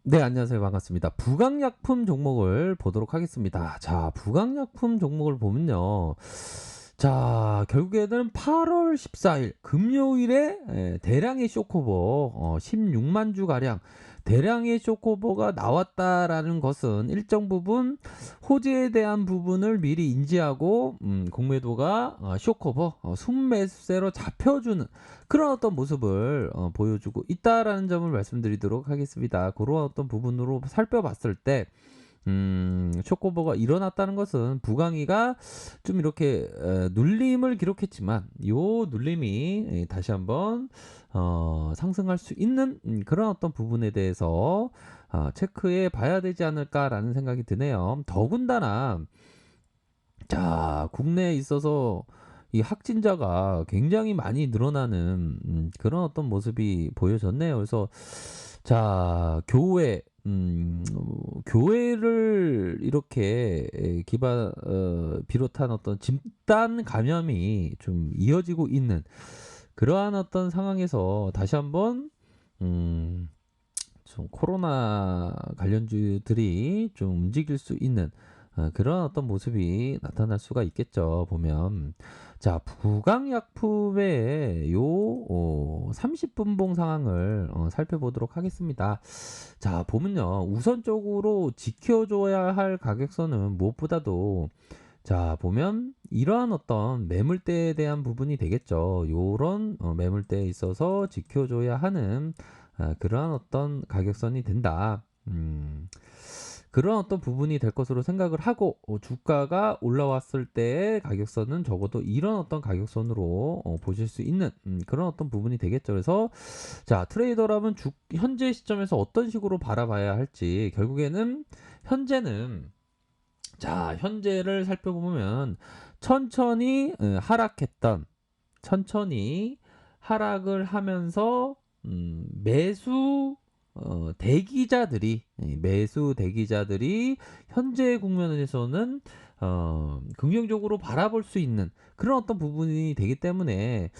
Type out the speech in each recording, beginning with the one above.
네, 안녕하세요. 반갑습니다. 부강약품 종목을 보도록 하겠습니다. 자, 부강약품 종목을 보면요. 자, 결국에는 8월 14일 금요일에 대량의 쇼코버 16만 주 가량 대량의 쇼코버가 나왔다라는 것은 일정 부분 호재에 대한 부분을 미리 인지하고 공매도가 쇼커버 순매수세로 잡혀주는 그런 어떤 모습을 보여주고 있다라는 점을 말씀드리도록 하겠습니다. 그런 어떤 부분으로 살펴봤을 때 쇼코버가 일어났다는 것은 부강이가 좀 이렇게 눌림을 기록했지만 요 눌림이 다시 한번 상승할 수 있는 그런 어떤 부분에 대해서 체크해 봐야 되지 않을까라는 생각이 드네요. 더군다나 자, 국내에 있어서 이 확진자가 굉장히 많이 늘어나는 그런 어떤 모습이 보여졌네요. 그래서 자, 교회를 이렇게 비롯한 어떤 집단 감염이 좀 이어지고 있는 그러한 어떤 상황에서 다시 한번 음, 좀 코로나 관련주들이 좀 움직일 수 있는 그런 어떤 모습이 나타날 수가 있겠죠. 보면 자, 부강약품의 요 30분봉 상황을 살펴보도록 하겠습니다. 자, 보면요, 우선적으로 지켜줘야 할 가격선은 무엇보다도 자, 보면 이러한 어떤 매물대에 대한 부분이 되겠죠. 요런 매물대에 있어서 지켜줘야 하는 그러한 어떤 가격선이 된다. 그런 어떤 부분이 될 것으로 생각을 하고 주가가 올라왔을 때의 가격선은 적어도 이런 어떤 가격선으로 보실 수 있는 그런 어떤 부분이 되겠죠. 그래서 자, 트레이더라면 현재 시점에서 어떤 식으로 바라봐야 할지 결국에는 현재는 자, 현재를 살펴보면 천천히 천천히 하락을 하면서 매수 대기자들이 현재 국면에서는 긍정적으로 바라볼 수 있는 그런 어떤 부분이 되기 때문에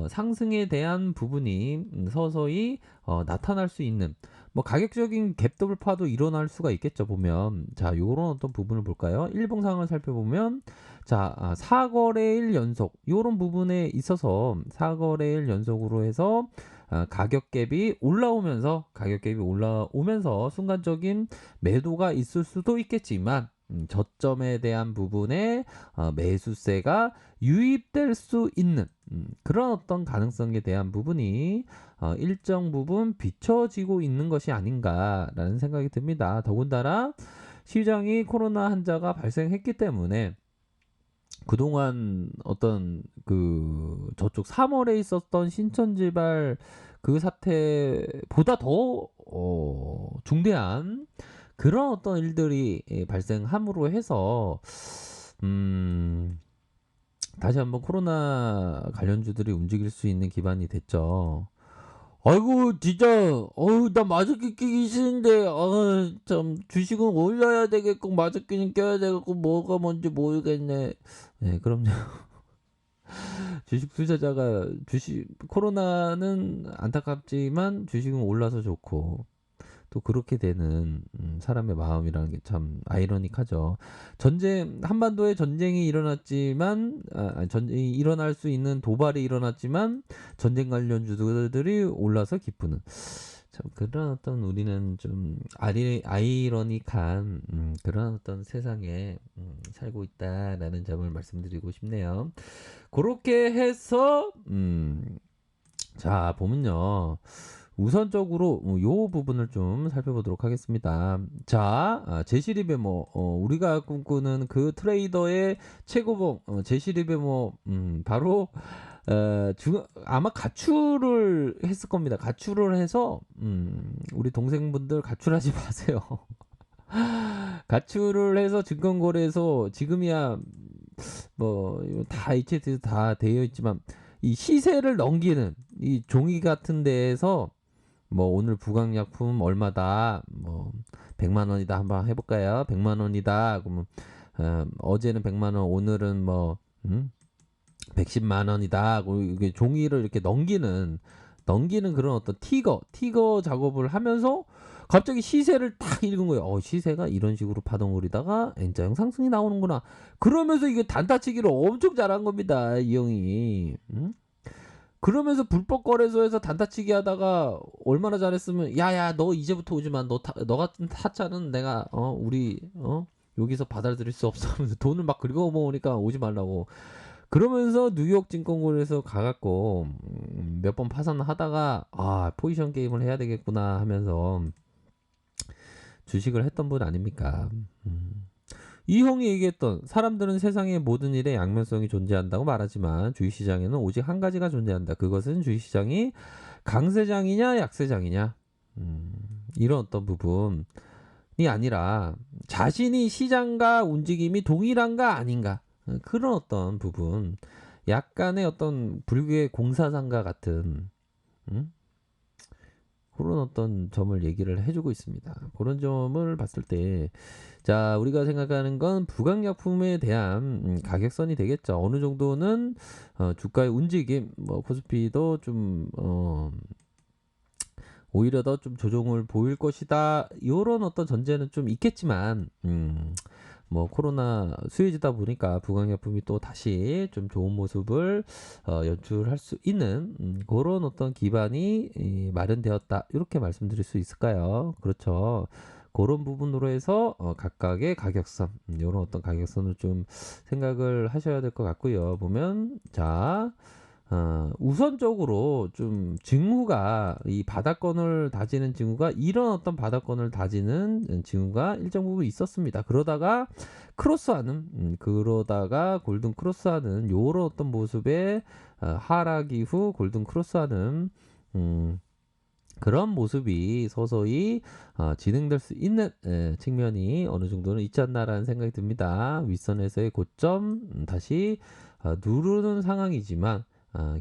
상승에 대한 부분이 서서히 나타날 수 있는 뭐 가격적인 갭 돌파도 일어날 수가 있겠죠. 보면 자, 요런 어떤 부분을 볼까요? 일봉상을 살펴보면 자, 4거래일 연속 요런 부분에 있어서 4거래일 연속으로 해서 가격 갭이 올라오면서 순간적인 매도가 있을 수도 있겠지만 저점에 대한 부분에 매수세가 유입될 수 있는 그런 어떤 가능성에 대한 부분이 일정 부분 비춰지고 있는 것이 아닌가라는 생각이 듭니다. 더군다나 시장이 코로나 환자가 발생했기 때문에 그동안 어떤 그 저쪽 3월에 있었던 신천지발 그 사태보다 더 중대한 그런 어떤 일들이 발생함으로 해서 음, 다시 한번 코로나 관련주들이 움직일 수 있는 기반이 됐죠. 아이고 진짜 나 마스크 끼기 싫은데 참 주식은 올려야 되겠고 마스크는 껴야 되겠고 뭐가 뭔지 모르겠네. 네, 그럼요. 주식 투자자가 주식 코로나는 안타깝지만 주식은 올라서 좋고 또 그렇게 되는 사람의 마음이라는 게 참 아이러니하죠. 한반도에 전쟁이 일어났지만 전쟁이 일어날 수 있는 도발이 일어났지만 전쟁 관련주들이 올라서 기쁘는 참 그런 어떤 우리는 좀 아이러니한 그런 어떤 세상에 살고 있다라는 점을 말씀드리고 싶네요. 그렇게 해서 자, 보면요. 우선적으로 요 부분을 좀 살펴보도록 하겠습니다. 자, 제시리베모 우리가 꿈꾸는 그 트레이더의 최고봉 제시리베모 바로 아마 가출을 했을 겁니다. 가출을 해서 우리 동생분들 가출하지 마세요. 가출을 해서 증권거래에서 지금이야 다 HTS 다 되어 있지만 이 시세를 넘기는 이 종이 같은 데에서 뭐 오늘 부강약품 얼마다 100만 원이다 한번 해볼까요? 100만 원이다 그러면 어제는 100만 원 오늘은 110만 원이다 이게 종이를 이렇게 넘기는 그런 어떤 티거 작업을 하면서 갑자기 시세를 딱 읽은 거예요. 시세가 이런 식으로 파동을이다가 N자형 상승이 나오는구나. 그러면서 이게 단타치기를 엄청 잘한 겁니다, 이 형이. 응? 그러면서 불법 거래소에서 단타치기 하다가 얼마나 잘했으면 야야 너 이제부터 오지 마. 너 같은 타짜는 내가 우리 여기서 받아들일 수 없어 하면서 돈을 막 긁어 모으니까 오지 말라고. 그러면서 뉴욕 증권거래소 가갖고 몇 번 파산하다가 포지션 게임을 해야 되겠구나 하면서 주식을 했던 분 아닙니까? 이 형이 얘기했던 사람들은 세상의 모든 일에 양면성이 존재한다고 말하지만 주식시장에는 오직 한 가지가 존재한다. 그것은 주식시장이 강세장이냐 약세장이냐, 이런 어떤 부분이 아니라 자신이 시장과 움직임이 동일한가 아닌가, 그런 어떤 부분, 약간의 어떤 불교의 공사상과 같은 그런 어떤 점을 얘기를 해주고 있습니다. 그런 점을 봤을 때, 자, 우리가 생각하는 건 부강약품에 대한 가격선이 되겠죠. 어느 정도는 주가의 움직임, 뭐 코스피도 좀 오히려 더 좀 조정을 보일 것이다. 이런 어떤 전제는 좀 있겠지만, 뭐 코로나 수혜지다 보니까 부강약품이 또 다시 좀 좋은 모습을 연출할 수 있는 그런 어떤 기반이 마련되었다, 이렇게 말씀드릴 수 있을까요? 그렇죠. 그런 부분으로 해서 각각의 가격선, 이런 어떤 가격선을 좀 생각을 하셔야 될 것 같고요. 보면 자, 우선적으로 좀 징후가, 이 바닥권을 다지는 징후가, 이런 어떤 바닥권을 다지는 징후가 일정 부분 있었습니다. 그러다가 그러다가 골든 크로스하는 요런 어떤 모습의 하락 이후 골든 크로스하는 그런 모습이 서서히 진행될 수 있는 측면이 어느 정도는 있지 않나라는 생각이 듭니다. 윗선에서의 고점 다시 누르는 상황이지만,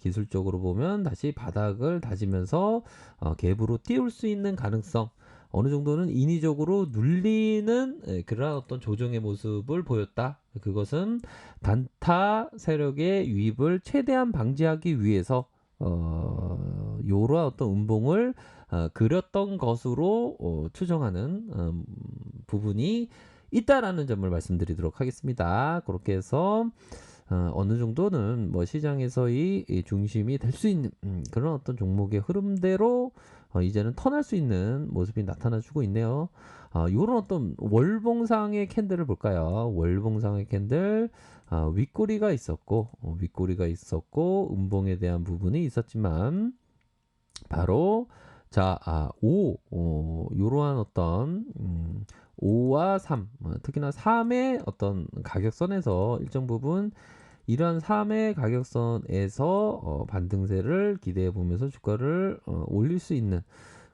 기술적으로 보면 다시 바닥을 다지면서 갭으로 띄울 수 있는 가능성, 어느 정도는 인위적으로 눌리는 그런 어떤 조정의 모습을 보였다. 그것은 단타 세력의 유입을 최대한 방지하기 위해서 요런 어떤 음봉을 그렸던 것으로 추정하는 부분이 있다라는 점을 말씀드리도록 하겠습니다. 그렇게 해서 어느 정도는 뭐 시장에서의 이 중심이 될 수 있는 그런 어떤 종목의 흐름대로 이제는 턴할 수 있는 모습이 나타나주고 있네요. 요런 어떤 월봉상의 캔들을 볼까요? 월봉상의 캔들, 윗꼬리가 있었고 음봉에 대한 부분이 있었지만, 바로 자, 요러한 어떤 5와 3, 특히나 3의 어떤 가격선에서 일정 부분, 이러한 3의 가격선에서 반등세를 기대해 보면서 주가를 올릴 수 있는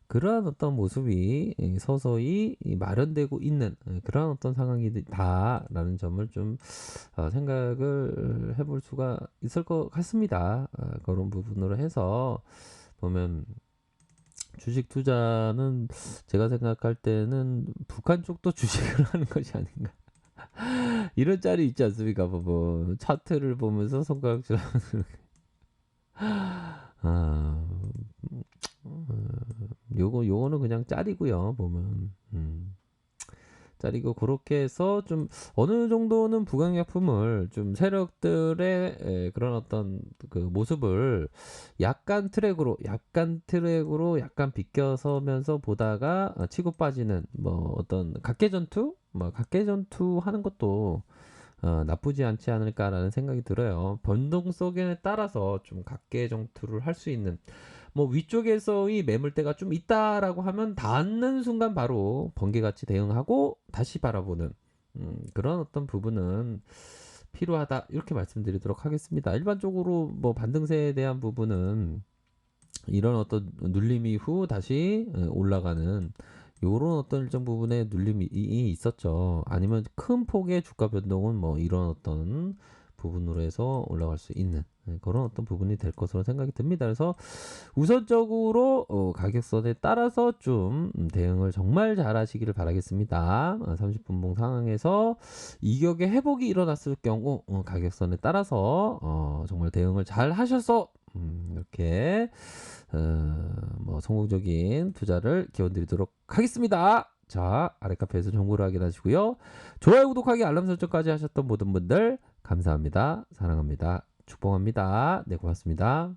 그러한 어떤 모습이 서서히 마련되고 있는 그러한 어떤 상황이다라는 점을 좀 생각을 해볼 수가 있을 것 같습니다. 그런 부분으로 해서 보면 주식 투자는 제가 생각할 때는 북한 쪽도 주식을 하는 것이 아닌가. 이런 짤이 있지 않습니까? 뭐 차트를 보면서 손가락질 하는. 아, 요거는 그냥 짤이고요. 보면 짤이고, 그렇게 해서 좀 어느 정도는 부강약품을 좀 세력들의 그런 어떤 그 모습을 약간 트랙으로 약간 비껴서면서 보다가 치고 빠지는 뭐 어떤 각계전투 하는 것도 나쁘지 않지 않을까라는 생각이 들어요. 변동성에 따라서 좀 각계전투를 할 수 있는, 뭐 위쪽에서의 매물대가 좀 있다라고 하면 닿는 순간 바로 번개같이 대응하고 다시 바라보는 그런 어떤 부분은 필요하다, 이렇게 말씀드리도록 하겠습니다. 일반적으로 뭐 반등세에 대한 부분은 이런 어떤 눌림 이후 다시 올라가는 요런 어떤 일정 부분의 눌림이 있었죠. 아니면 큰 폭의 주가 변동은 뭐 이런 어떤 부분으로 해서 올라갈 수 있는 그런 어떤 부분이 될 것으로 생각이 듭니다. 그래서 우선적으로 가격선에 따라서 좀 대응을 정말 잘 하시기를 바라겠습니다. 30분봉 상황에서 이격의 회복이 일어났을 경우 가격선에 따라서 정말 대응을 잘 하셔서 이렇게 뭐 성공적인 투자를 기원 드리도록 하겠습니다. 자, 아래 카페에서 정보를 확인하시고요. 좋아요, 구독하기, 알람 설정까지 하셨던 모든 분들 감사합니다. 사랑합니다. 축복합니다. 네, 고맙습니다.